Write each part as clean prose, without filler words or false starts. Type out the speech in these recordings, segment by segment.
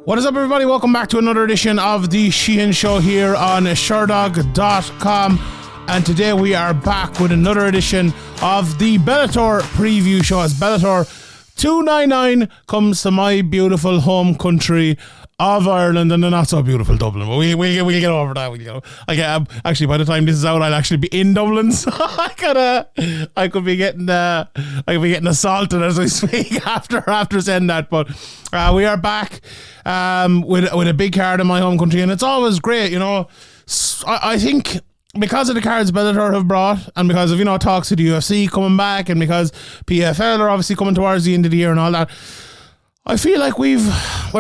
What is up, everybody? Welcome back to another edition of the Sheehan Show here on Sherdog.com. And today we are back with another edition of the Bellator preview show as Bellator 299 comes to my beautiful home country of Ireland and the not so beautiful Dublin. But we'll get over that. Actually, by the time this is out, I'll actually be in Dublin, so I could be getting assaulted as we speak after saying that. But we are back with a big card in my home country, and it's always great, you know. I think because of the cards Bellator have brought, and because of, you know, talks of the UFC coming back, and because PFL are obviously coming towards the end of the year and all that, I feel like we're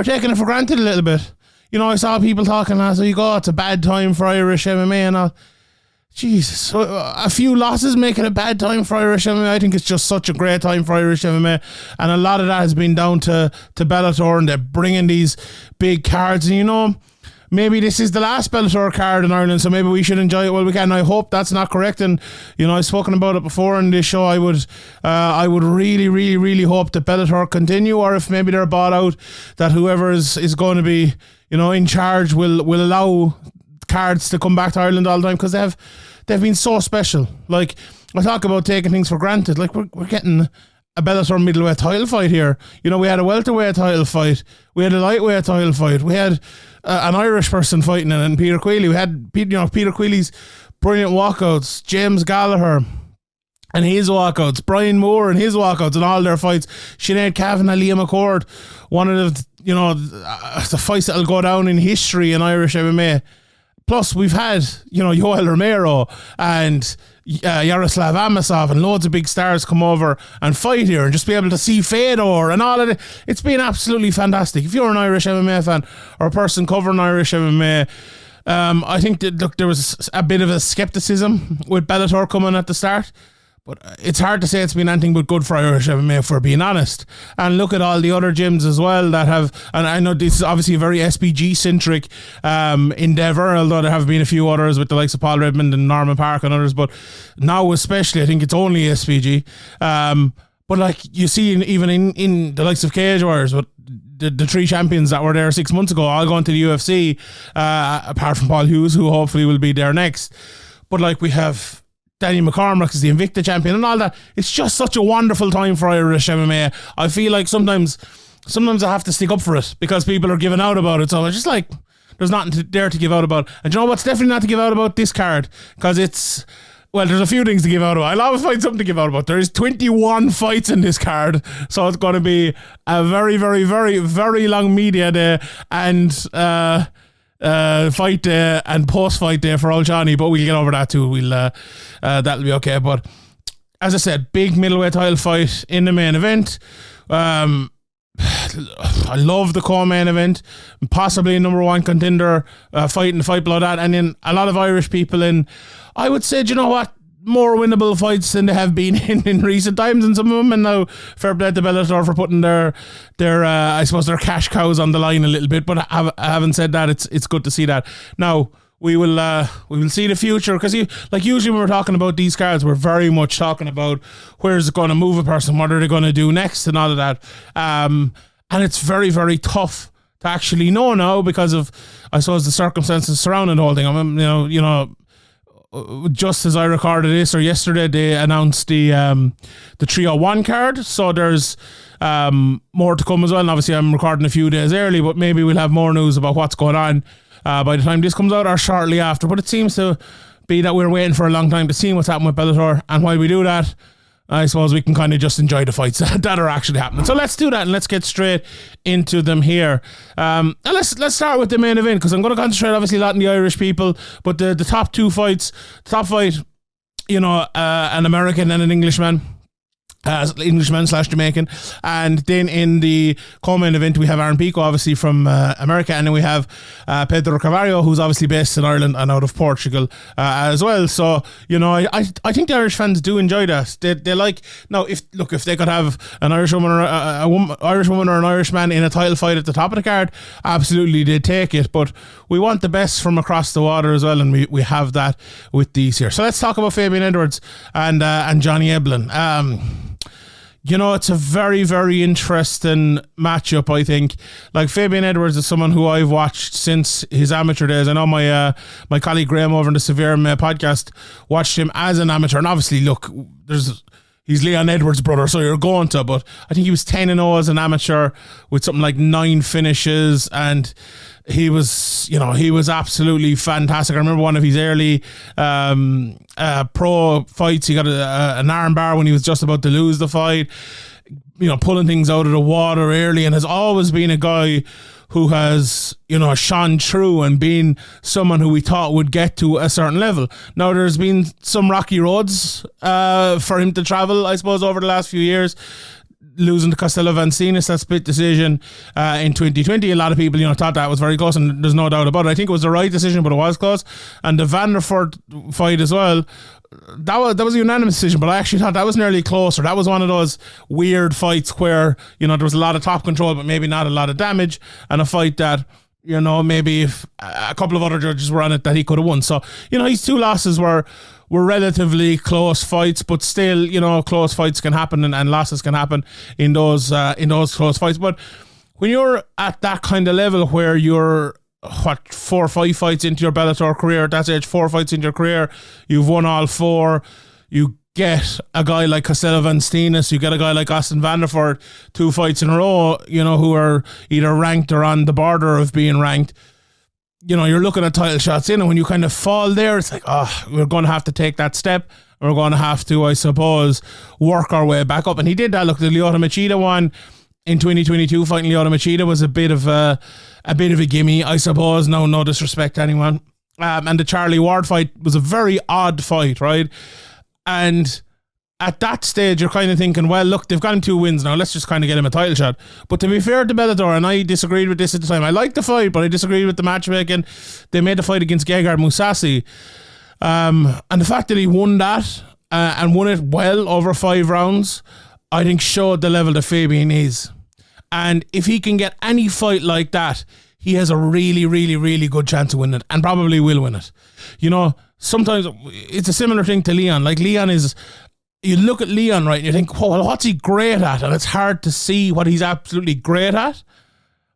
taking it for granted a little bit. You know, I saw people talking last week, it's a bad time for Irish MMA and all. Jesus, a few losses make it a bad time for Irish MMA. I think it's just such a great time for Irish MMA, and a lot of that has been down to Bellator, and they're bringing these big cards, and you know, maybe this is the last Bellator card in Ireland, so maybe we should enjoy it while we can. I hope that's not correct, and you know, I've spoken about it before in this show. I would really hope that Bellator continue, or if maybe they're bought out, that whoever is going to be, you know, in charge will allow cards to come back to Ireland all the time, because they've been so special. Like, I talk about taking things for granted. Like, we're getting a Bellator middleweight title fight here. You know, we had a welterweight title fight. We had a lightweight title fight. We had an Irish person fighting in Peter Queally. We had, you know, Peter Queally's brilliant walkouts, James Gallagher and his walkouts, Brian Moore and his walkouts, and all their fights. Sinead, Kavanagh, Liam McCord, one of the, you know, the fights that'll go down in history in Irish MMA. Plus, we've had, you know, Yoel Romero and Yaroslav Amosov and loads of big stars come over and fight here, and just be able to see Fedor and all of it. It's been absolutely fantastic. If you're an Irish MMA fan or a person covering Irish MMA, I think that, look, there was a bit of a skepticism with Bellator coming at the start, but it's hard to say it's been anything but good for Irish MMA, if we're being honest. And look at all the other gyms as well that have, and I know this is obviously a very SBG-centric endeavour, although there have been a few others with the likes of Paul Redmond and Norman Park and others, but now especially I think it's only SBG. But like you see even in the likes of Cage Warriors, but the three champions that were there 6 months ago all going to the UFC, apart from Paul Hughes, who hopefully will be there next. But like, we have Danny McCormack is the Invicta champion and all that. It's just such a wonderful time for Irish MMA. I feel like sometimes I have to stick up for it because people are giving out about it. So it's just like, there's nothing there to give out about. And you know what's definitely not to give out about this card? Because it's, well, there's a few things to give out about. I'll always find something to give out about. There's 21 fights in this card. So it's going to be a very, very, very, very long media day and fight day and post-fight day for old Johnny, but we'll get over that too. That'll be okay. But as I said, big middleweight title fight in the main event. I love the co-main event, possibly a number one contender fighting the fight below that, and then a lot of Irish people in, I would say, do you know what, more winnable fights than they have been in recent times, and some of them. And now, fair play to Bellator for putting their I suppose their cash cows on the line a little bit. But having said that, it's good to see that. Now we will see the future, because usually when we're talking about these cards, we're very much talking about where's it going to move a person, what are they going to do next, and all of that. And it's very, very tough to actually know now because of, I suppose, the circumstances surrounding the whole thing. I mean, you know. Just as I recorded this, or yesterday, they announced the 301 card. So there's more to come as well. And obviously, I'm recording a few days early, but maybe we'll have more news about what's going on by the time this comes out or shortly after. But it seems to be that we're waiting for a long time to see what's happening with Bellator. And while we do that, I suppose we can kind of just enjoy the fights that are actually happening. So let's do that, and let's get straight into them here. And let's start with the main event, because I'm going to concentrate obviously a lot on the Irish people, but the top two fights, the top fight, you know, an American and an Englishman. Englishman/Jamaican, and then in the co-main event we have Aaron Pico, obviously from America, and then we have Pedro Carvalho, who's obviously based in Ireland and out of Portugal as well. So you know, I think the Irish fans do enjoy that. They like, now if they could have an Irish woman or Irish woman or an Irishman in a title fight at the top of the card, absolutely they'd take it. But we want the best from across the water as well, and we have that with these here. So let's talk about Fabian Edwards and Johnny Eblen. you know, it's a very, very interesting matchup, I think. Like, Fabian Edwards is someone who I've watched since his amateur days. I know my colleague Graham over in the Severe podcast watched him as an amateur. And obviously, look, he's Leon Edwards' brother, so you're going to. But I think he was 10-0 as an amateur with something like 9 finishes. And he was absolutely fantastic. I remember one of his early pro fights. He got an armbar when he was just about to lose the fight. You know, pulling things out of the water early, and has always been a guy who has, you know, shone through and been someone who we thought would get to a certain level. Now, there's been some rocky roads for him to travel, I suppose, over the last few years. Losing to Costello Vancinis, that split decision in 2020. A lot of people, you know, thought that was very close, and there's no doubt about it. I think it was the right decision, but it was close. And the Vanderford fight as well, that was a unanimous decision, but I actually thought that was nearly closer. That was one of those weird fights where, you know, there was a lot of top control, but maybe not a lot of damage, and a fight that, you know, maybe if a couple of other judges were on it, that he could have won. So, you know, his 2 losses were relatively close fights, but still, you know, close fights can happen and losses can happen in those close fights. But when you're at that kind of level where you're 4 or 5 fights into your Bellator career, at that age, 4 fights into your career, you've won all 4, you get a guy like Costello Vancinis, you get a guy like Austin Vanderford, 2 fights in a row, you know, who are either ranked or on the border of being ranked. You know, you're looking at title shots in, and when you kind of fall there, it's like, we're going to have to take that step. We're going to have to, I suppose, work our way back up. And he did that. Look, the Lyoto Machida one in 2022, fighting Lyoto Machida, was a bit of a gimme, I suppose. No disrespect to anyone. And the Charlie Ward fight was a very odd fight, right? And at that stage, you're kind of thinking, well, look, they've got him 2 wins now. Let's just kind of get him a title shot. But to be fair to Bellator, and I disagreed with this at the time, I liked the fight, but I disagreed with the matchmaking. They made the fight against Gegard Mousasi. And the fact that he won that and won it well over 5 rounds, I think showed the level that Fabian is. And if he can get any fight like that, he has a really, really, really good chance of winning it, and probably will win it. You know, sometimes it's a similar thing to Leon. Like, Leon is... You look at Leon, right, and you think, well, what's he great at? And it's hard to see what he's absolutely great at.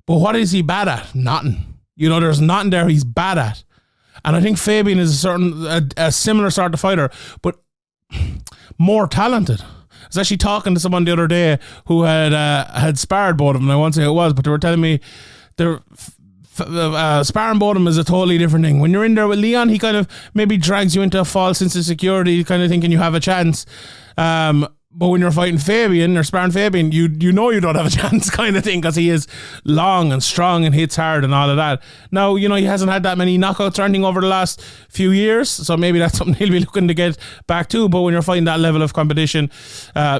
But what is he bad at? Nothing. You know, there's nothing there he's bad at. And I think Fabian is a similar sort of fighter, but more talented. I was actually talking to someone the other day who had sparred both of them. I won't say who it was, but they were telling me sparring both of them is a totally different thing. When you're in there with Leon, he kind of maybe drags you into a false sense of security, kind of thinking you have a chance. But when you're fighting Fabian or sparring Fabian, you know you don't have a chance, kind of thing, because he is long and strong and hits hard and all of that. Now, you know, he hasn't had that many knockouts or anything over the last few years, so maybe that's something he'll be looking to get back to. But when you're fighting that level of competition,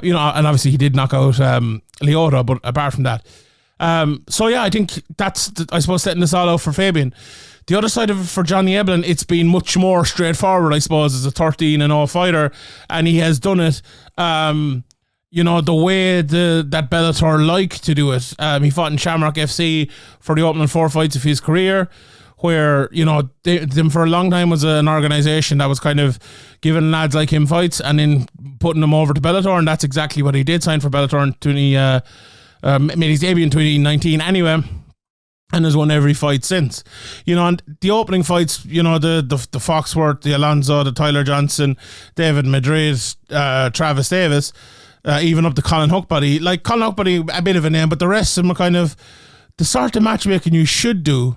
you know, and obviously he did knock out Lyoto, but apart from that. So yeah, I think that's, I suppose, setting this all out for Fabian. The other side of it for Johnny Eblen, it's been much more straightforward, I suppose, as a 13-0 fighter, and he has done it, you know, the way that Bellator like to do it. He fought in Shamrock FC for the opening 4 fights of his career, where, you know, them for a long time was an organisation that was kind of giving lads like him fights and then putting them over to Bellator, and that's exactly what he did. Sign for Bellator in made his debut in 2019 anyway, and has won every fight since. You know, and the opening fights, you know, the Foxworth, the Alonso, the Tyler Johnson, David Madrid, Travis Davis, even up to Colin Hookbody. Like, Colin Hookbody, a bit of a name, but the rest of them are kind of the sort of matchmaking you should do,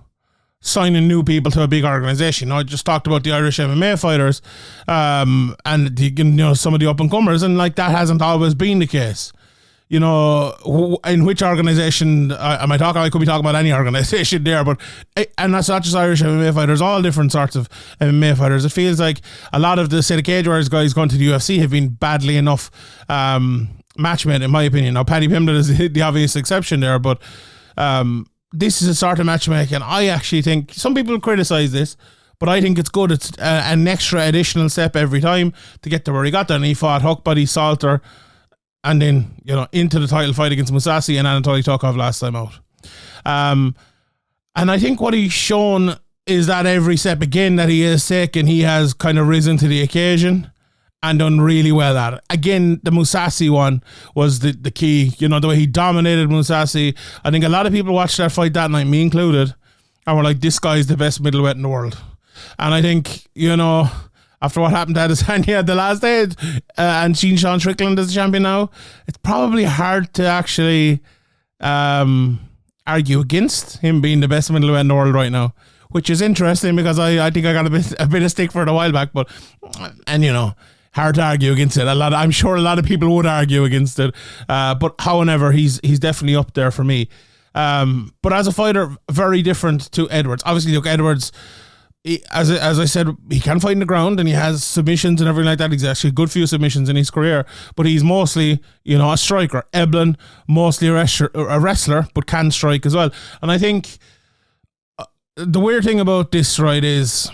signing new people to a big organisation. You know, I just talked about the Irish MMA fighters, and you know, some of the up-and-comers, and like, that hasn't always been the case. You know, in which organisation am I talking? I could be talking about any organisation there, but, and that's not just Irish MMA fighters, all different sorts of MMA fighters. It feels like a lot of the, say, the Cage Warriors guys going to the UFC have been badly enough matchmade, in my opinion. Now, Paddy Pimblett is the obvious exception there, but this is a sort of matchmaking. I actually think, some people criticise this, but I think it's good. It's an extra additional step every time to get to where he got there. And he fought Hookbody, Salter, and then, you know, into the title fight against Mousasi and Anatoly Tokov last time out. And I think what he's shown is that every step again that he is sick, and he has kind of risen to the occasion. and done really well at it. Again, the Mousasi one was the key. You know, the way he dominated Mousasi. I think a lot of people watched that fight that night, me included, and were like, this guy's the best middleweight in the world. And I think, you know, after what happened to Adesanya the last day, and Sean Strickland is the champion now, it's probably hard to actually argue against him being the best middleweight in the world right now, which is interesting because I think I got a bit of stick for it a while back, and you know, hard to argue against it. I'm sure a lot of people would argue against it, but however, he's definitely up there for me. But as a fighter, very different to Edwards. Obviously, look, Edwards, as I said, he can fight in the ground and he has submissions and everything like that. He's actually a good few submissions in his career, but he's mostly, you know, a striker. Eblen, mostly a wrestler, but can strike as well. And I think the weird thing about this, right, is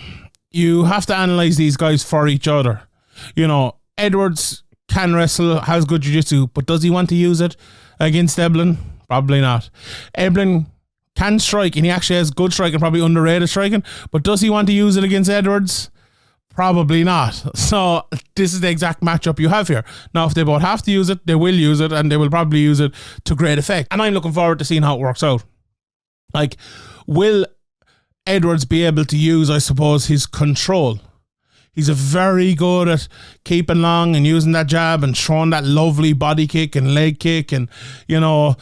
you have to analyze these guys for each other. You know, Edwards can wrestle, has good jiu-jitsu, but does he want to use it against Eblen? Probably not. Eblen can strike, and he actually has good striking, probably underrated striking, but does he want to use it against Edwards? Probably not. So this is the exact matchup you have here. Now, if they both have to use it, they will use it, and they will probably use it to great effect. And I'm looking forward to seeing how it works out. Like, will Edwards be able to use, I suppose, his control? He's a very good at keeping long and using that jab and throwing that lovely body kick and leg kick and, you know,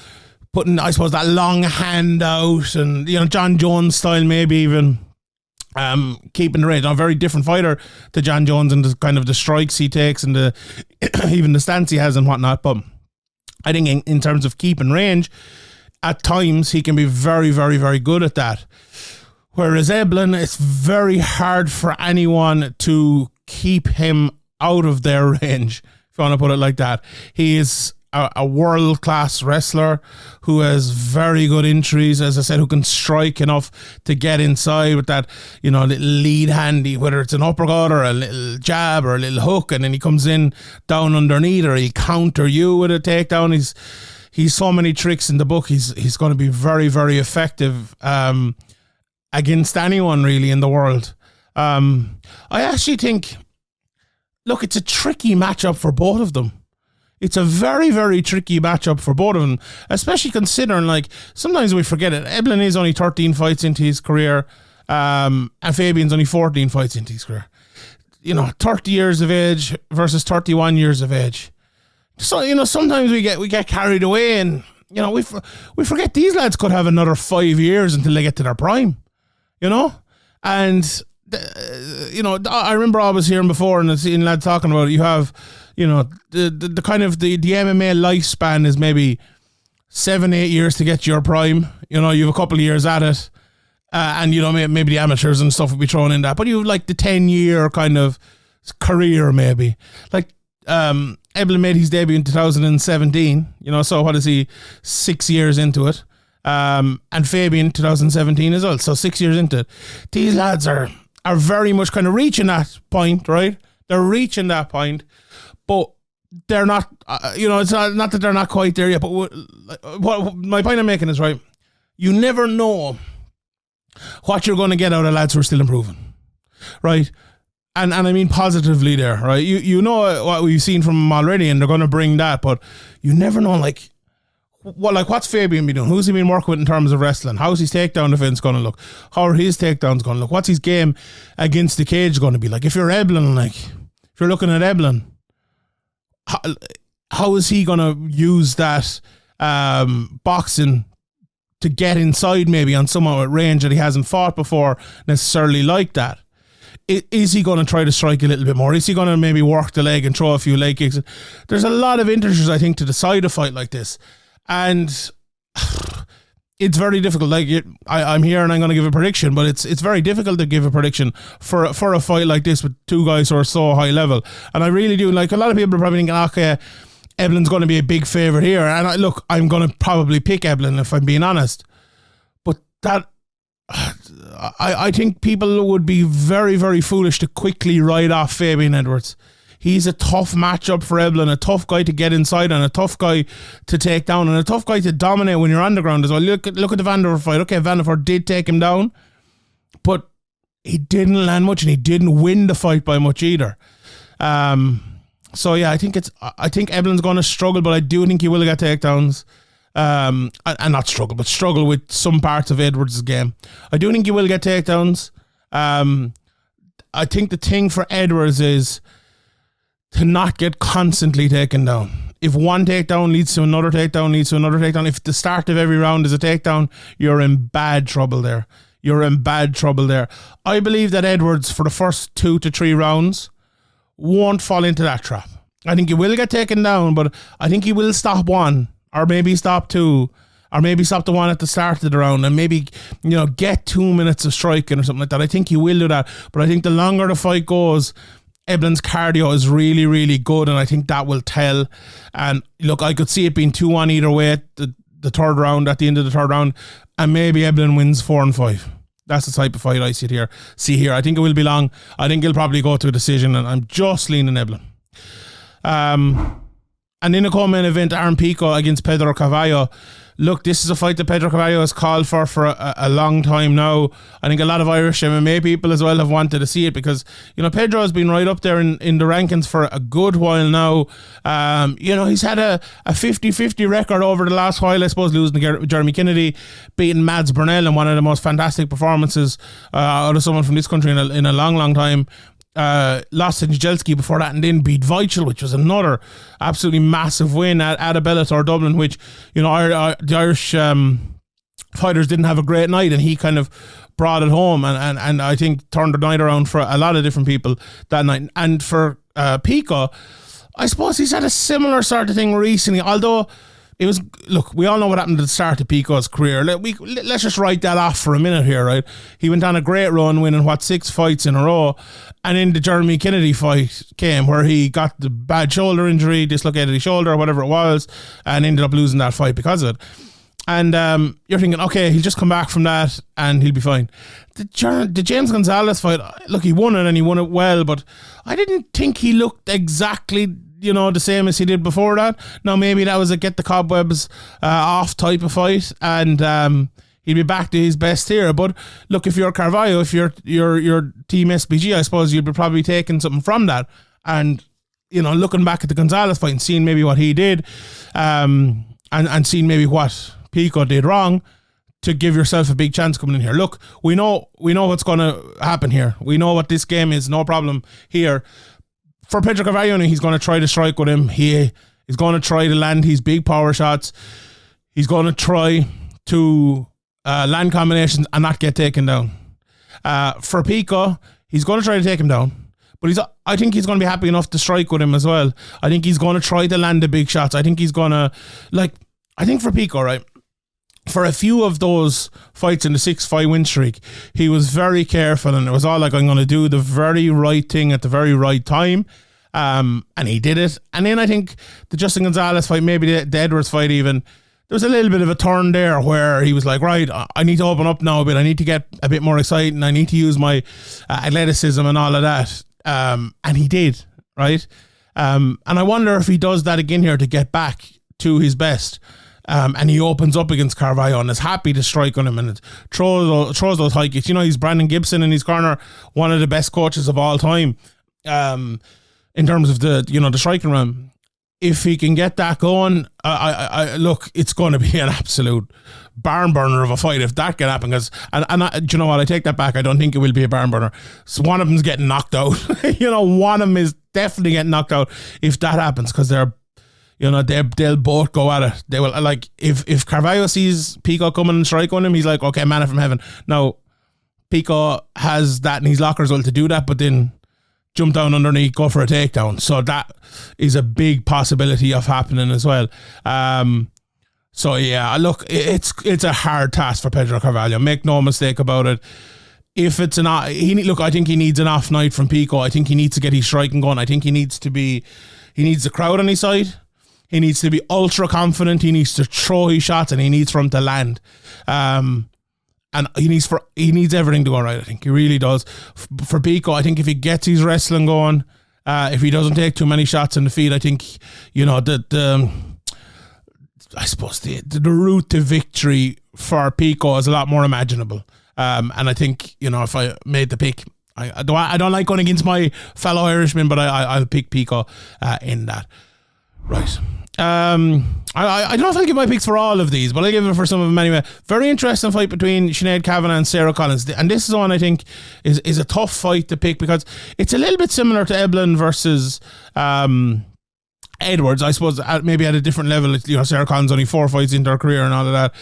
putting, I suppose, that long hand out and, you know, John Jones style maybe even, keeping the range. A very different fighter to John Jones and the kind of the strikes he takes and the even the stance he has and whatnot. But I think in terms of keeping range, at times he can be very, very, very good at that. Whereas Eblen, it's very hard for anyone to keep him out of their range, if you want to put it like that. He is a world-class wrestler who has very good entries, as I said, who can strike enough to get inside with that, you know, little lead handy, whether it's an uppercut or a little jab or a little hook, and then he comes in down underneath, or he'll counter you with a takedown. He's so many tricks in the book. He's going to be very, very effective against anyone really in the world. I actually think, look, it's a tricky matchup for both of them. It's a very, very tricky matchup for both of them, especially considering, like, sometimes we forget it. Eblen is only 13 fights into his career, and Fabian's only 14 fights into his career. You know, 30 years of age versus 31 years of age. So, you know, sometimes we get carried away, and, you know, we forget these lads could have another 5 years until they get to their prime. You know, and you know, I remember I was hearing before and seeing lads talking about it. You have, you know, the kind of the MMA lifespan is maybe 7-8 years to get to your prime. You know, you have a couple of years at it, and you know, maybe the amateurs and stuff will be thrown in that. But you have like the 10-year kind of career, maybe. Like Eblen made his debut in 2017. You know, so what is he? 6 years into it. And Fabian 2017 as well, so 6 years into it. These lads are very much kind of reaching that point, right? They're reaching that point, but they're not, you know, it's not that they're not quite there yet, but what my point I'm making is, right, you never know what you're going to get out of lads who are still improving, right? And I mean positively there, right? You know what we've seen from them already, and they're going to bring that, but you never know, like, what's Fabian been doing? Who's he been working with in terms of wrestling? How's his takedown defense going to look? How are his takedowns going to look? What's his game against the cage going to be like? If you're Eblen, like, if you're looking at Eblen, how is he going to use that boxing to get inside maybe on someone with range that he hasn't fought before necessarily like that? Is he going to try to strike a little bit more? Is he going to maybe work the leg and throw a few leg kicks? There's a lot of integers, I think, to decide a fight like this. And it's very difficult. Like, I'm here and I'm going to give a prediction, but it's very difficult to give a prediction for a fight like this with two guys who are so high level. And I really do, like, a lot of people are probably thinking, okay, Eblen's going to be a big favourite here. And I'm going to probably pick Eblen if I'm being honest. But that, I think people would be very, very foolish to quickly write off Fabian Edwards. He's a tough matchup for Eblen, a tough guy to get inside and a tough guy to take down and a tough guy to dominate when you're underground as well. Look at the Vandervoort fight. Okay, Vandervoort did take him down, but he didn't land much and he didn't win the fight by much either. So yeah, I think Eblen's going to struggle, but I do think he will get takedowns. And not struggle, but struggle with some parts of Edwards' game. I do think he will get takedowns. I think the thing for Edwards is to not get constantly taken down. If one takedown leads to another takedown, if the start of every round is a takedown, you're in bad trouble there. I believe that Edwards, for the first 2 to 3 rounds, won't fall into that trap. I think he will get taken down, but I think he will stop one, or maybe stop 2, or maybe stop the one at the start of the round, and maybe, get 2 minutes of striking or something like that. I think he will do that, but I think the longer the fight goes, Eblen's cardio is really, really good, and I think that will tell. And look, I could see it being 2-1 either way at the third round, at the end of the third round, and maybe Eblen wins 4-5. That's the type of fight I see here. I think it will be long. I think he'll probably go to a decision, and I'm just leaning Eblen. And in the co-main event, Aaron Pico against Pedro Carvalho. Look, this is a fight that Pedro Carvalho has called for a long time now. I think a lot of Irish MMA people as well have wanted to see it because, Pedro has been right up there in the rankings for a good while now. He's had a 50-50 record over the last while, I suppose, losing to Jeremy Kennedy, beating Mads Burnell in one of the most fantastic performances out of someone from this country in a long, long time. Lost to Nijelski before that, and then beat Weichel, which was another absolutely massive win at a Bellator Dublin, which the Irish fighters didn't have a great night, and he kind of brought it home and I think turned the night around for a lot of different people that night. And for Pico, I suppose he's had a similar sort of thing recently, although we all know what happened at the start of Pico's career. Let's just write that off for a minute here, right? He went on a great run, winning 6 fights in a row, and then the Jeremy Kennedy fight came where he got the bad shoulder injury, dislocated his shoulder, or whatever it was, and ended up losing that fight because of it. And you're thinking, okay, he'll just come back from that and he'll be fine. The James Gonzalez fight, look, he won it and he won it well, but I didn't think he looked exactly the same as he did before that. Now, maybe that was a get the cobwebs off type of fight, and he'll be back to his best here. But look, if you're Carvalho, if you're Team SBG, I suppose you'd be probably taking something from that, and looking back at the Gonzalez fight and seeing maybe what he did, and seeing maybe what Pico did wrong, to give yourself a big chance coming in here. Look, we know what's going to happen here. We know what this game is. No problem here. For Pedro Carvalho, he's going to try to strike with him. He is going to try to land his big power shots. He's going to try to land combinations and not get taken down. For Pico, he's going to try to take him down, but I think he's going to be happy enough to strike with him as well. I think he's going to try to land the big shots. I think he's going to, I think for Pico, right, for a few of those fights in the 6-5 win streak, he was very careful, and it was all like, I'm going to do the very right thing at the very right time. And he did it. And then I think the Justin Gonzalez fight, maybe the Edwards fight even, there was a little bit of a turn there where he was like, right, I need to open up now a bit. I need to get a bit more exciting. I need to use my athleticism and all of that. And he did, right? And I wonder if he does that again here to get back to his best. And he opens up against Carvalho and is happy to strike on him and throws those high kicks. He's Brandon Gibson in his corner, one of the best coaches of all time, in terms of the striking realm. If he can get that going, I look, it's going to be an absolute barn burner of a fight if that can happen. Because do you know what? I take that back. I don't think it will be a barn burner. So one of them's getting knocked out. One of them is definitely getting knocked out if that happens, because they'll both go at it. They will, if Carvalho sees Pico coming and strike on him, he's like, okay, manna from heaven. Now, Pico has that in his locker as well to do that, but then jump down underneath, go for a takedown. So that is a big possibility of happening as well. So yeah, look, it's a hard task for Pedro Carvalho. Make no mistake about it. If it's I think he needs an off night from Pico. I think he needs to get his striking going. I think he needs the crowd on his side. He needs to be ultra confident. He needs to throw his shots, and he needs for him to land. And he needs everything to go right. I think he really does. For Pico, I think if he gets his wrestling going, if he doesn't take too many shots in the feet, I think I suppose the route to victory for Pico is a lot more imaginable. And I think if I made the pick, I don't like going against my fellow Irishmen, but I'll pick Pico in that. Right. I don't know if I'll give my picks for all of these, but I'll give it for some of them anyway. Very interesting fight between Sinead Kavanagh and Sarah Collins. And this is one I think is a tough fight to pick because it's a little bit similar to Eblen versus Edwards, I suppose, maybe at a different level. You know, Sarah Collins only 4 fights into her career and all of that.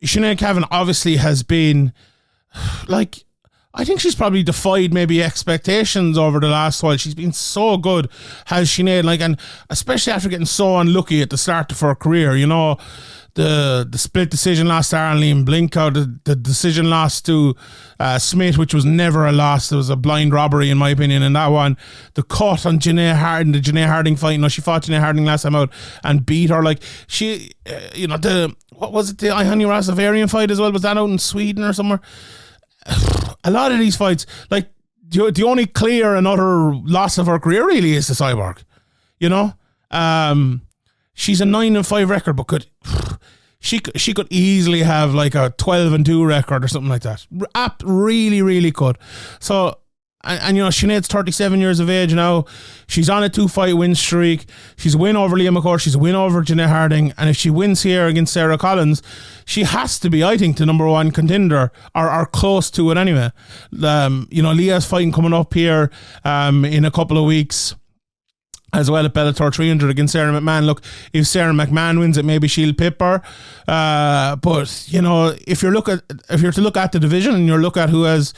Sinead Kavanagh obviously has been like, I think she's probably defied maybe expectations over the last while. She's been so good, has Sinead, like, and especially after getting so unlucky at the start of her career, you know, the split decision loss to Arlene Blinkow, the decision loss to Smith, which was never a loss. There was a blind robbery, in my opinion, in that one. The cut on Janae Harding, the Janae Harding fight. You know, she fought Janae Harding last time out and beat her. Like, she, you know, what was it, the Ihani Rasavarian fight as well? Was that out in Sweden or somewhere? A lot of these fights, like, the only clear and utter loss of her career really is the Cyborg. You know? She's a 9-5 record, but she could easily have like a 12-2 record or something like that. Really, really could. So, and you know, Sinead's 37 years of age now. She's on a 2-fight win streak. She's a win over Leah McCourt. She's a win over Janae Harding. And if she wins here against Sarah Collins, she has to be, I think, the number 1 contender or close to it anyway. You know, Leah's fighting coming up here in a couple of weeks as well at Bellator 300 against Sarah McMahon. Look, if Sarah McMahon wins it, maybe she'll pip her. But, you know, if you're to look at the division and you're look at who has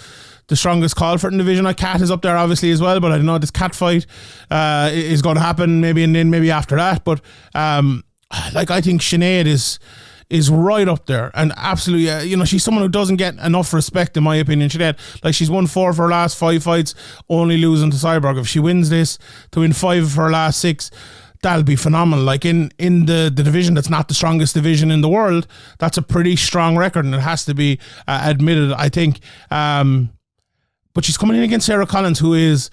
the strongest call for it in the division, like Cat is up there obviously as well, but I don't know, this Cat fight is going to happen maybe, and then maybe after that. But like, I think Sinead is right up there, and absolutely, you know, she's someone who doesn't get enough respect, in my opinion. Sinead, like, she's won 4 of her last 5 fights, only losing to Cyborg. If she wins this to win 5 of her last 6, that'll be phenomenal. Like, in the division that's not the strongest division in the world, that's a pretty strong record, and it has to be admitted, I think. But she's coming in against Sarah Collins, who is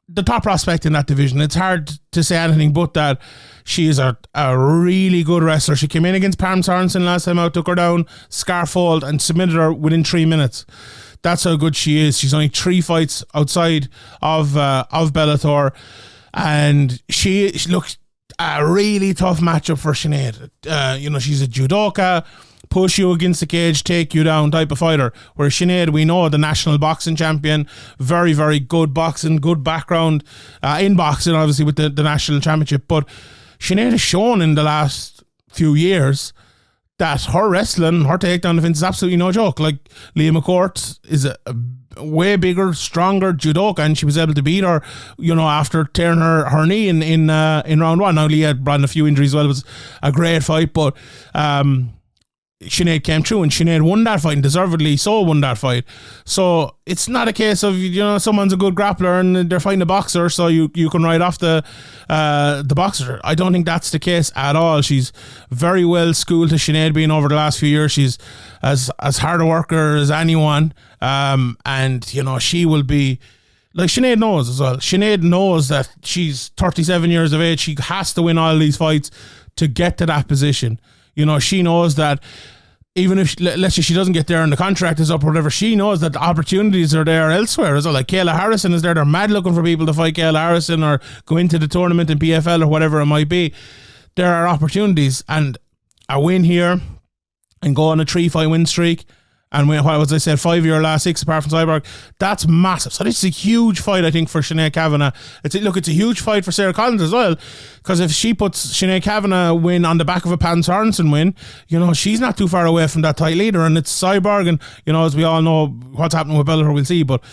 the top prospect in that division. It's hard to say anything but that. She is a really good wrestler. She came in against Pam Sorensen last time out, took her down, scarfold, and submitted her within 3 minutes. That's how good she is. She's only 3 fights outside of Bellator, and she looks a really tough matchup for Sinead. You know, she's a judoka, push you against the cage, take you down type of fighter. Whereas Sinead, we know, the national boxing champion, very, very good boxing, good background in boxing, obviously, with the national championship. But Sinead has shown in the last few years that her wrestling, her takedown defense is absolutely no joke. Like, Leah McCourt is a way bigger, stronger judoka, and she was able to beat her, you know, after tearing her knee in round 1. Now, Leah brought in a few injuries as well. It was a great fight, but Sinead came through, and Sinead won that fight, and deservedly so won that fight. So it's not a case of, you know, someone's a good grappler and they're fighting a boxer, so you can write off the boxer. I don't think that's the case at all. She's very well schooled to Sinead being over the last few years. She's as hard a worker as anyone, and you know, she will be, like, Sinead knows as well. Sinead knows that she's 37 years of age. She has to win all these fights to get to that position. You know, she knows that even if, let's say, she doesn't get there and the contract is up or whatever, she knows that the opportunities are there elsewhere as well. Like, Kayla Harrison is there. They're mad looking for people to fight Kayla Harrison or go into the tournament in PFL or whatever it might be. There are opportunities, and a win here and go on a 3-fight win streak and win, what was I said, 5 of your last 6 apart from Cyborg, that's massive. So this is a huge fight, I think, for Sinead Kavanagh. It's a huge fight for Sarah Collins as well, because if she puts Sinead Kavanagh win on the back of a Pam Sorensen win, you know, she's not too far away from that title leader, and it's Cyborg, and, you know, as we all know what's happening with Bellator, we'll see, but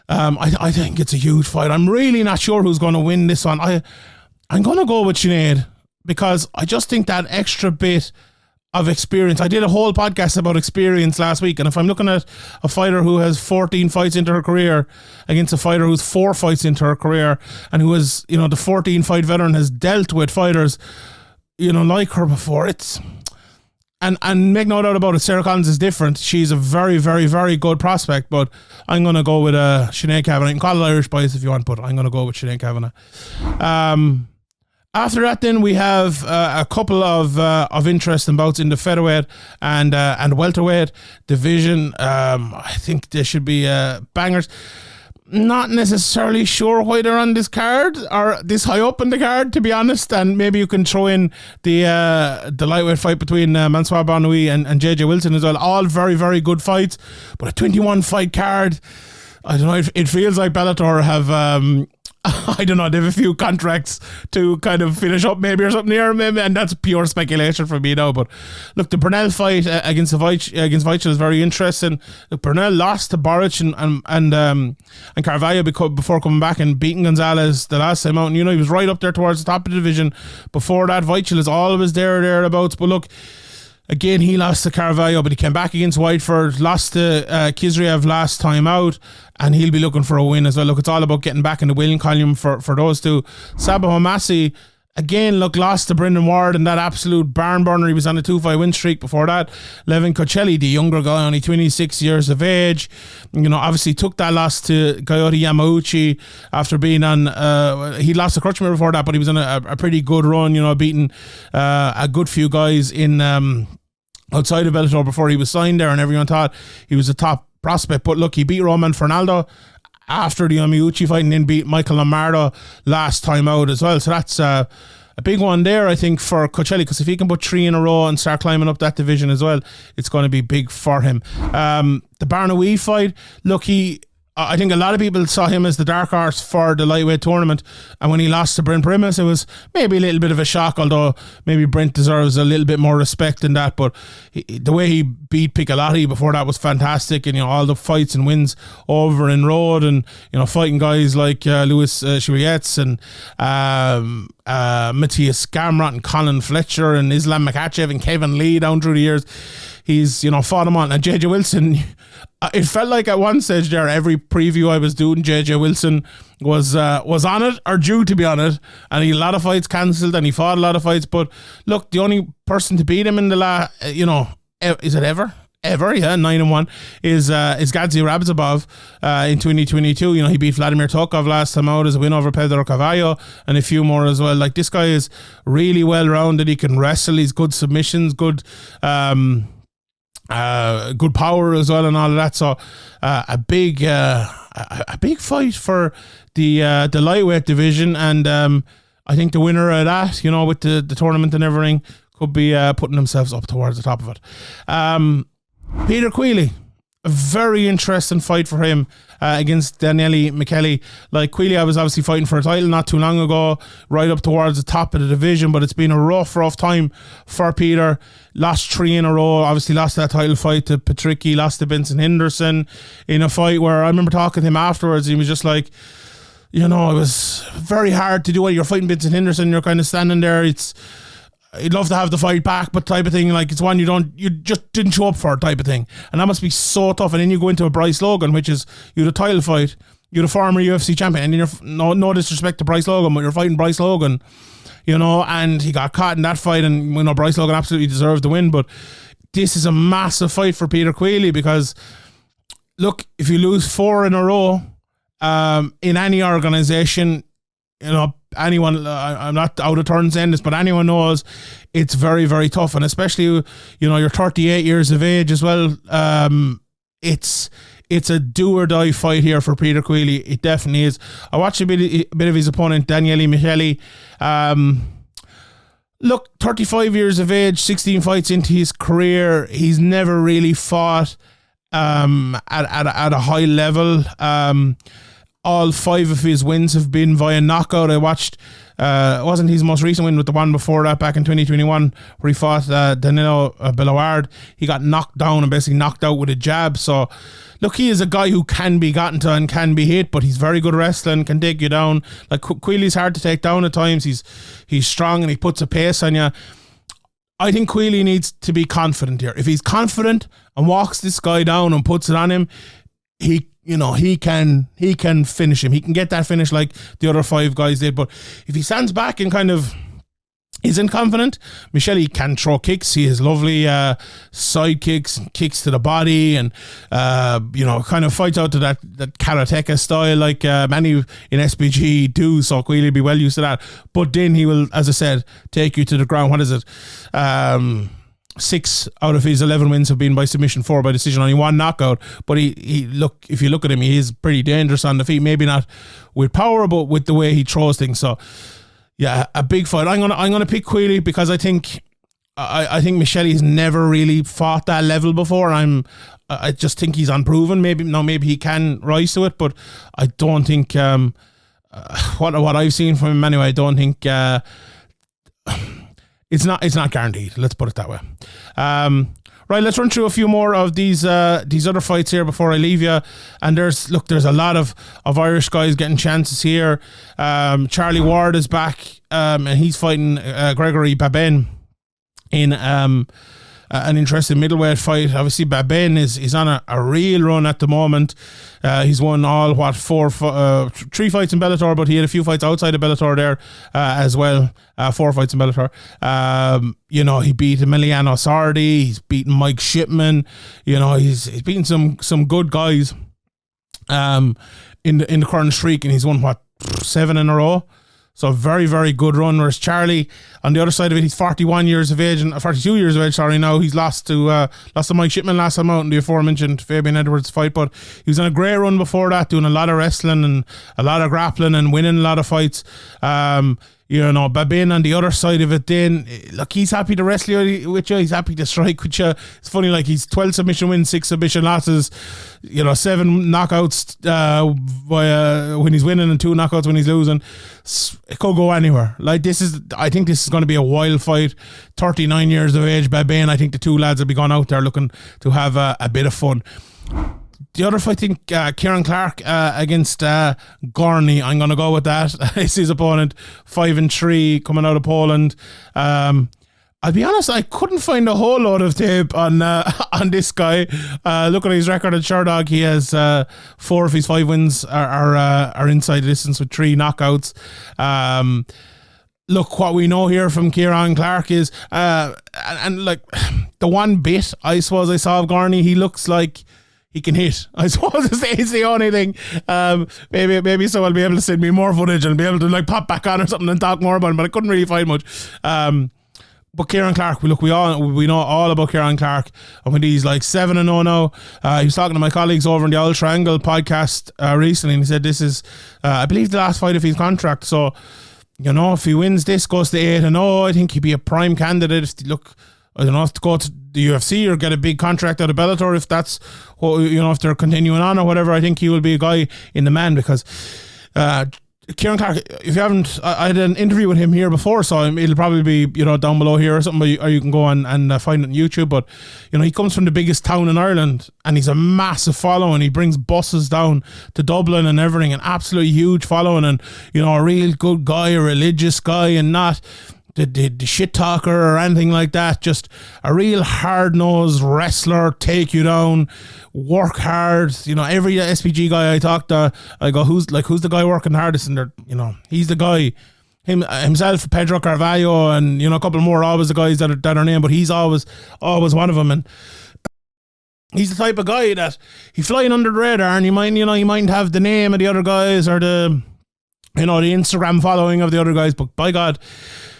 I think it's a huge fight. I'm really not sure who's going to win this one. I'm going to go with Sinead, because I just think that extra bit of experience. I did a whole podcast about experience last week, and if I'm looking at a fighter who has 14 fights into her career against a fighter who's 4 fights into her career, and who is, you know, the 14 fight veteran, has dealt with fighters, you know, like her before, it's, and make no doubt about it, Sarah Collins is different. She's a very, very, very good prospect, but I'm going to go with Sinead Kavanagh. You can call it Irish bias if you want, but I'm going to go with Sinead Kavanagh. After that, then we have a couple of interesting bouts in the featherweight and welterweight division. I think there should be bangers. Not necessarily sure why they're on this card or this high up in the card, to be honest. And maybe you can throw in the lightweight fight between Mansour Barnoui and JJ Wilson as well. All very, very good fights, but a 21 fight card. I don't know. It feels like Bellator have. I don't know, they have a few contracts to kind of finish up maybe or something here, maybe, and that's pure speculation for me now. But look, the Burnell fight against Weichel is very interesting. Look, Burnell lost to Boric and Carvalho before coming back and beating Gonzalez the last time out, and he was right up there towards the top of the division. Before that, Weichel is always thereabouts. But look, again, he lost to Carvalho, but he came back against Whiteford, lost to Kizriev last time out, and he'll be looking for a win as well. Look, it's all about getting back in the winning column for those two. Sabah Homasi, again, look, lost to Brendan Ward in that absolute barn burner. He was on a 2-5 win streak before that. Levan Chokheli, the younger guy, only 26 years of age, obviously took that loss to Coyote Yamauchi after being on, he lost to Crutchmer before that, but he was on a pretty good run, beating a good few guys in outside of Bellator before he was signed there, and everyone thought he was a top prospect. But look, he beat Roman Faraldo after the Yamauchi fight and then beat Michael Lombardo last time out as well. So that's a big one there, I think, for Chokheli, because if he can put 3 in a row and start climbing up that division as well, it's going to be big for him. The Barnoui fight, look, I think a lot of people saw him as the dark horse for the lightweight tournament, and when he lost to Brent Primus, it was maybe a little bit of a shock, although maybe Brent deserves a little bit more respect than that. But the way he beat Pico before that was fantastic, and all the fights and wins over in road, and fighting guys like Louis Chouilletz and Matthias Gamrot and Colin Fletcher and Islam Makachev and Kevin Lee down through the years. He's fought him on. And JJ Wilson, it felt like at one stage there, every preview I was doing, JJ Wilson was on it or due to be on it, and he had a lot of fights cancelled and he fought a lot of fights. But look, the only person to beat him in the is it ever, yeah, 9-1 is Gadzi Rabzabov in 2022. He beat Vladimir Tokov last time out as a win over Pedro Carvalho and a few more as well. Like, this guy is really well rounded. He can wrestle. He's good submissions, good power as well, and all of that. So a big fight for the lightweight division, and I think the winner of that, with the tournament and everything, could be putting themselves up towards the top of it. Peter Queally, a very interesting fight for him against Daniele Miceli. Like, Queally, I was obviously fighting for a title not too long ago, right up towards the top of the division, but it's been a rough time for Peter. Lost 3 in a row, obviously lost that title fight to Patricki, lost to Benson Henderson in a fight where I remember talking to him afterwards. He was just like, it was very hard to do it. You're fighting Benson Henderson, you're kind of standing there. You'd love to have the fight back, but type of thing, like, it's one you just didn't show up for type of thing. And that must be so tough. And then you go into a Bryce Logan, which is, you had a title fight, you're the former UFC champion, and then you're, no disrespect to Bryce Logan, but you're fighting Bryce Logan, and he got caught in that fight, and Bryce Logan absolutely deserved the win. But this is a massive fight for Peter Queally, because look, if you lose 4 in a row in any organisation, anyone, I'm not out of turn saying this, but anyone knows it's very, very tough. And especially, you're 38 years of age as well. It's a do or die fight here for Peter Queally. It definitely is. I watched a bit of his opponent, Daniele Miceli. Look, 35 years of age, 16 fights into his career. He's never really fought at a high level. All 5 of his wins have been via knockout. I watched, it wasn't his most recent win, with the one before that back in 2021 where he fought Danilo Bellaward. He got knocked down and basically knocked out with a jab. So look, he is a guy who can be gotten to and can be hit, but he's very good wrestling, can take you down. Like, Queally's hard to take down at times. He's strong and he puts a pace on you. I think Queally needs to be confident here. If he's confident and walks this guy down and puts it on him, he can finish him. He can get that finish like the other 5 guys did. But if he stands back and kind of isn't confident. Miceli can throw kicks. He has lovely side kicks and kicks to the body, and kind of fights out to that karateka style like many in SBG do. So Queally will be well used to that. But then he will, as I said, take you to the ground. What is it? 6 out of his 11 wins have been by submission, 4 by decision, only 1 knockout. But if you look at him, he is pretty dangerous on the feet. Maybe not with power, but with the way he throws things. So yeah, a big fight. I'm gonna pick Queally because I think Miceli's never really fought that level before. I just think he's unproven. Maybe he can rise to it, but I don't think what I've seen from him anyway. I don't think it's not guaranteed. Let's put it that way. Right, let's run through a few more of these other fights here before I leave you. And there's a lot of Irish guys getting chances here. Charlie Ward is back, and he's fighting Gregory Babene in an interesting middleweight fight. Obviously, Babene is on a real run at the moment. He's won all 3 fights in Bellator, but he had a few fights outside of Bellator there as well. 4 fights in Bellator. He beat Emiliano Sardi. He's beaten Mike Shipman. He's beaten some good guys in the current streak, and he's won 7 in a row. So very, very good run. Whereas Charlie, on the other side of it, he's 42 years of age now. He's lost to Mike Shipman last time out in the aforementioned Fabian Edwards fight, but he was on a great run before that, doing a lot of wrestling and a lot of grappling and winning a lot of fights. Babene on the other side of it, then look, he's happy to wrestle with you. He's happy to strike with you. It's funny, like, he's 12 submission wins, 6 submission losses, 7 knockouts when he's winning and 2 knockouts when he's losing. It could go anywhere. I think this is going to be a wild fight. 39 years of age, Babene. I think the 2 lads will be going out there looking to have a bit of fun. The other fight, I think, Ciaran Clarke against Gorny. I'm going to go with that. It's his opponent, 5-3, coming out of Poland. I'll be honest, I couldn't find a whole lot of tape on this guy. Look at his record at Sherdog. He has 4 of his 5 wins are inside the distance with 3 knockouts. Look, what we know here from Ciaran Clarke is, and like the one bit I suppose I saw of Gorny, he looks like he can hit. I suppose it's the only thing. Maybe so I'll be able to send me more footage and be able to like pop back on or something and talk more about him, but I couldn't really find much. But Ciaran Clarke, we know all about Ciaran Clarke, and when he's like 7-0 now, he was talking to my colleagues over in the Old Triangle podcast recently, and he said this is, I believe, the last fight of his contract. So, if he wins this, goes to 8-0, I think he'd be a prime candidate. I don't know, to go to the UFC or get a big contract out of Bellator, if that's what, if they're continuing on or whatever. I think he will be a guy in the man, because Ciaran Clarke, if you haven't, I had an interview with him here before, so it'll probably be down below here or something, or you can go and find it on YouTube. But he comes from the biggest town in Ireland, and he's a massive following. He brings buses down to Dublin and everything, an absolutely huge following, and a real good guy, a religious guy, and not the shit talker or anything like that. Just a real hard-nosed wrestler, take you down, work hard. Every SPG guy I talk to, I go, who's the guy working hardest? And he's the guy. Himself, Pedro, Carvalho, and a couple more, always the guys that are named, but he's always one of them. And he's the type of guy that he's flying under the radar, and he mightn't have the name of the other guys or the Instagram following of the other guys, but by God,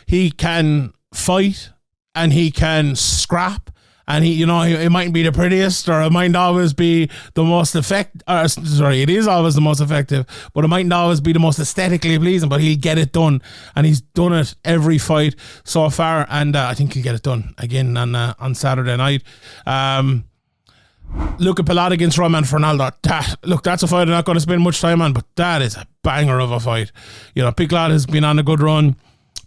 he can fight and he can scrap, and it mightn't be the prettiest, or it mightn't always be the most effective. It is always the most effective, but it mightn't always be the most aesthetically pleasing. But he'll get it done, and he's done it every fight so far, and I think he'll get it done again on Saturday night. Luca Pillot against Roman Faraldo. That's a fight I'm not going to spend much time on, but that is a banger of a fight. Picklot has been on a good run.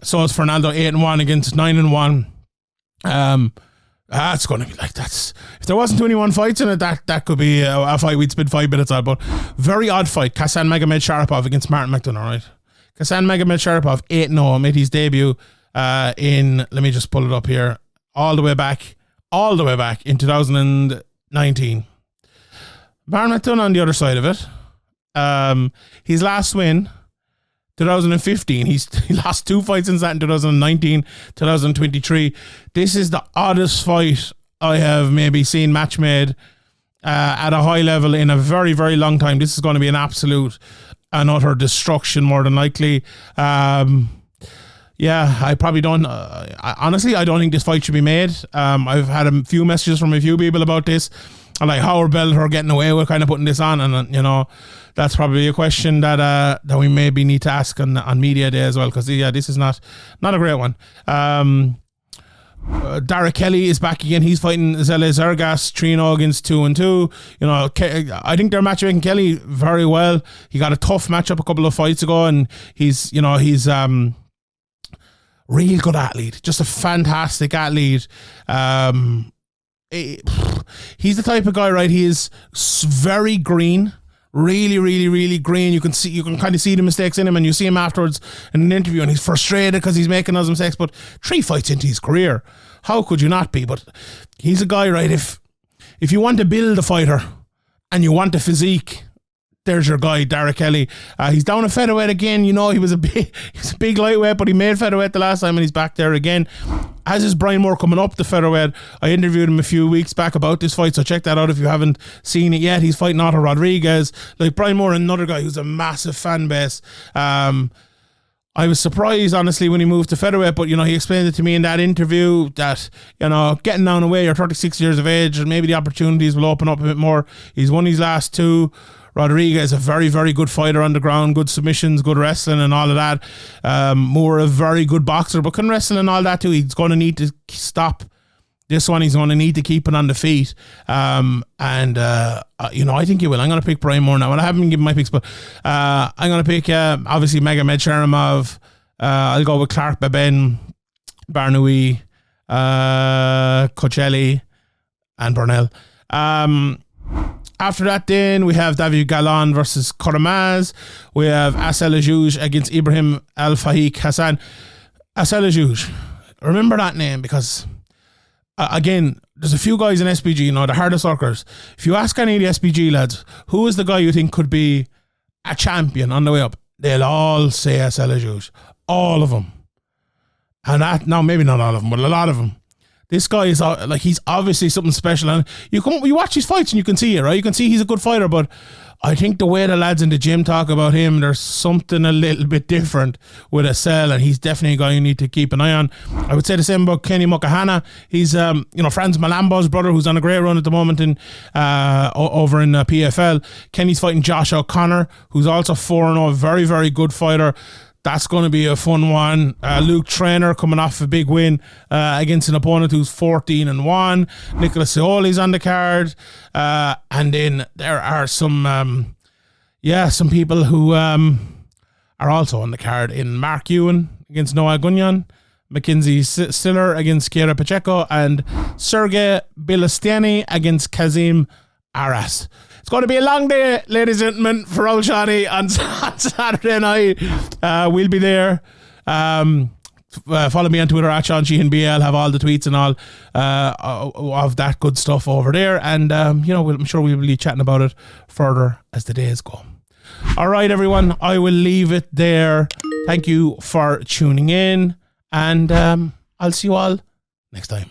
So is Faraldo, 8-1 against 9-1. It's going to be like that's. If there wasn't 21 fights in it, that could be a fight we'd spend 5 minutes on. But very odd fight. Khasan Magomedsharipov against Martin McDonough, right? Khasan Magomedsharipov, 8-0, made his debut in. Let me just pull it up here. All the way back in 2019. Martin McDonough on the other side of it. His last win 2015. He lost 2 fights since that in 2019, 2023. This is the oddest fight I have maybe seen match made at a high level in a very, very long time. This is going to be an absolute and utter destruction, more than likely. Yeah, I probably don't. Honestly, I don't think this fight should be made. I've had a few messages from a few people about this. I'm like, how are Bellator getting away with kind of putting this on? And that's probably a question that we maybe need to ask on media day as well, because this is not a great one. Queally is back again. He's fighting Zele Zergas, 3-0 against 2-2. I think they're matchmaking Queally very well. He got a tough matchup a couple of fights ago, and he's real good athlete, just a fantastic athlete. He's the type of guy, right? He is very green, really, really, really green. You can kind of see the mistakes in him, and you see him afterwards in an interview, and he's frustrated because he's making those mistakes. But 3 fights into his career, how could you not be? But he's a guy, right? If you want to build a fighter and you want a physique, there's your guy, Queally. He's down at featherweight again. He was a big lightweight, but he made featherweight the last time, and he's back there again. As is Brian Moore coming up the featherweight. I interviewed him a few weeks back about this fight, so check that out if you haven't seen it yet. He's fighting Otto Rodriguez. Like Brian Moore, another guy who's a massive fan base. I was surprised, honestly, when he moved to featherweight, but, he explained it to me in that interview that, getting down away, you're 36 years of age, and maybe the opportunities will open up a bit more. He's won his last 2. Rodriguez, a very, very good fighter on the ground, good submissions, good wrestling and all of that. Moore, a very good boxer, but can wrestle and all that too. He's going to need to stop this one. He's going to need to keep it on the feet. I think he will. I'm going to pick Brian Moore now. And I haven't given my picks, but I'm going to pick, obviously, Magomedsharipov. I'll go with Clarke, Babene, Barnoui, Chokheli, and Burnell. After that, then we have David Galan versus Koromaz. We have Asselajouj against Ibrahim Al-Faqih Khasan. Asselajouj, remember that name, because again, there's a few guys in SPG, the hardest workers. If you ask any of the SPG lads, who is the guy you think could be a champion on the way up, they'll all say Asselajouj. All of them. And that, now maybe not all of them, but a lot of them. This guy is he's obviously something special, and you watch his fights and you can see it, right? You can see he's a good fighter, but I think the way the lads in the gym talk about him, there's something a little bit different with Assel, and he's definitely a guy you need to keep an eye on. I would say the same about Kenny Mukahana. He's Franz Malambo's brother, who's on a great run at the moment over in PFL. Kenny's fighting Josh O'Connor, who's also 4-0, very, very good fighter. That's going to be a fun one. Luke Traynor coming off a big win against an opponent who's 14-1. Nicholas Seoli's on the card. And then there are some people who are also on the card in Mark Ewan against Noah Gunyan, Mackenzie Stiller against Kiera Pacheco, and Sergey Bilastiani against Kazim Aras. It's going to be a long day, ladies and gentlemen, for Old Shani on Saturday night. We'll be there. Follow me on Twitter at SeanSheehanBL. Have all the tweets and all of that good stuff over there. And, I'm sure we'll be chatting about it further as the days go. All right, everyone. I will leave it there. Thank you for tuning in. And I'll see you all next time.